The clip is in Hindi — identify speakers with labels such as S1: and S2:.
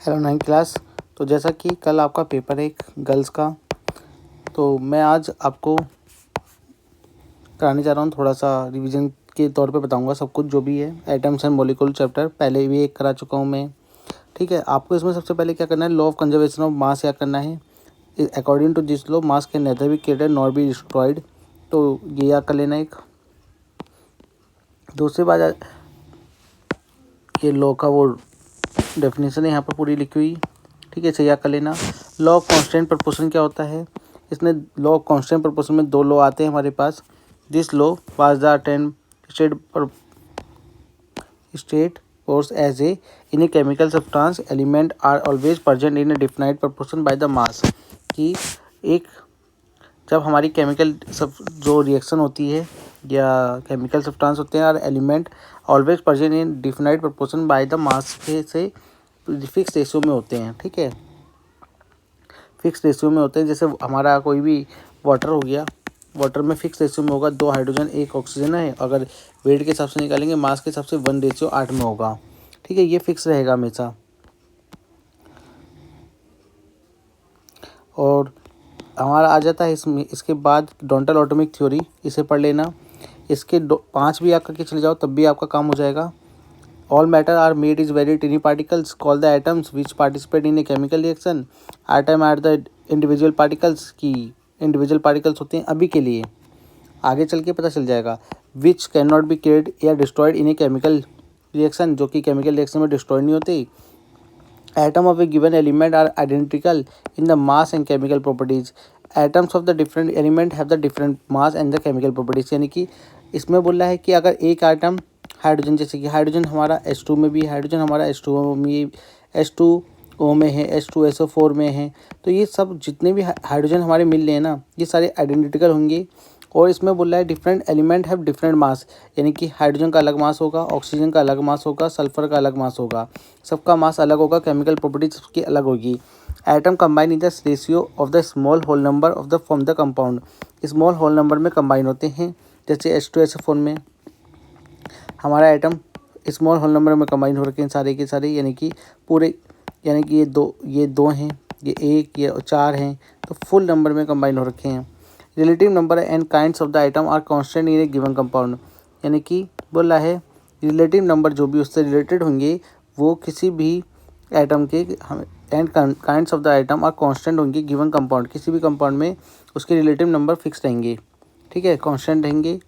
S1: Hello 9th class. तो जैसा कि कल आपका पेपर है एक गर्ल्स का, तो मैं आज आपको कराने जा रहा हूँ। थोड़ा सा रिवीजन के तौर पे बताऊँगा सब कुछ जो भी है। एटम्स एंड मॉलिक्यूल चैप्टर पहले भी एक करा चुका हूँ मैं, ठीक है। आपको इसमें सबसे पहले क्या करना है, law of conservation of mass क्या करना है। According to this law mass can neither be created nor be destroyed, तो ये याद कर लेना एक। दूसरी बात, ये लॉ का वो डेफिनेशन है यहाँ पर पूरी लिखी हुई, ठीक है, इसे याद कर लेना। लॉ ऑफ कांस्टेंट प्रोपोर्शन क्या होता है, इसमें लॉ ऑफ कांस्टेंट प्रोपोर्शन में दो लॉ आते हैं हमारे पास। This law was the attempt state force as a in a chemical substance element are always present in a definite proportion by the mass, कि एक जब हमारी केमिकल सब जो रिएक्शन होती है या केमिकल सब्सटेंस होते हैं और element always present in definite proportion by the mass के से फिक्स रेशियो में होते हैं, ठीक है, फिक्स रेशियो में होते हैं। जैसे हमारा कोई भी वाटर हो गया, वाटर में फिक्स रेशियो में होगा 2 हाइड्रोजन 1 ऑक्सीजन है। अगर वेट के हिसाब से निकालेंगे, मास के हिसाब से 1:8 में होगा, ठीक है, ये फिक्स रहेगा हमेशा। और हमारा आ जाता है इसमें, इसके बाद डोंटल एटॉमिक थ्योरी, इसे पढ़ लेना। इसके 5 भी आप करके चले जाओ तब भी आपका काम हो जाएगा। All matter are made is very tiny particles call the atoms which participate in a chemical reaction. Atom are the individual particles, की इंडिविजुअल पार्टिकल्स होते हैं अभी के लिए, आगे चल के पता चल जाएगा। Which can not be created या destroyed in a chemical reaction, जो कि केमिकल रिएक्शन में डिस्ट्रॉय नहीं होते। Atom of a given element are identical in the mass and chemical properties. Atoms of the different element have the different mass and the chemical properties, यानी कि इसमें बोल रहा है कि अगर एक आइटम हाइड्रोजन, जैसे कि हाइड्रोजन हमारा H2 में भी, हाइड्रोजन हमारा H2O में, H2O में है, H2SO4 में है, तो ये सब जितने भी हाइड्रोजन हमारे मिल रहे हैं ना, ये सारे आइडेंटिकल होंगे। और इसमें बोल रहा है different element have different mass, यानी कि हाइड्रोजन का अलग मास होगा, ऑक्सीजन का अलग मास होगा, सल्फर का अलग मास होगा, सबका मास अलग होगा, केमिकल प्रॉपर्टीज सबकी अलग होगी। Atom combine in the ratio of the small whole number of the form the compound, small whole number में कंबाइन होते हैं। जैसे H2SO4 में हमारा एटम स्मॉल होल नंबर में कंबाइन हो रखे हैं सारे के सारे, यानी कि पूरे, यानी कि ये दो हैं, ये 1, ये 4 हैं, तो फुल नंबर में कंबाइन हो रखे हैं। Relative number and kinds of the item are constant in a given compound, यानी कि बोला है रिलेटिव नंबर जो भी उससे रिलेटेड होंगे वो किसी भी एटम के and kinds of the item are constant होंगे गिवन कंपाउंड, किसी भी कंपाउंड में उसके रिलेटिव नंबर फिक्स रहेंगे, ठीक है, कांस्टेंट रहेंगे।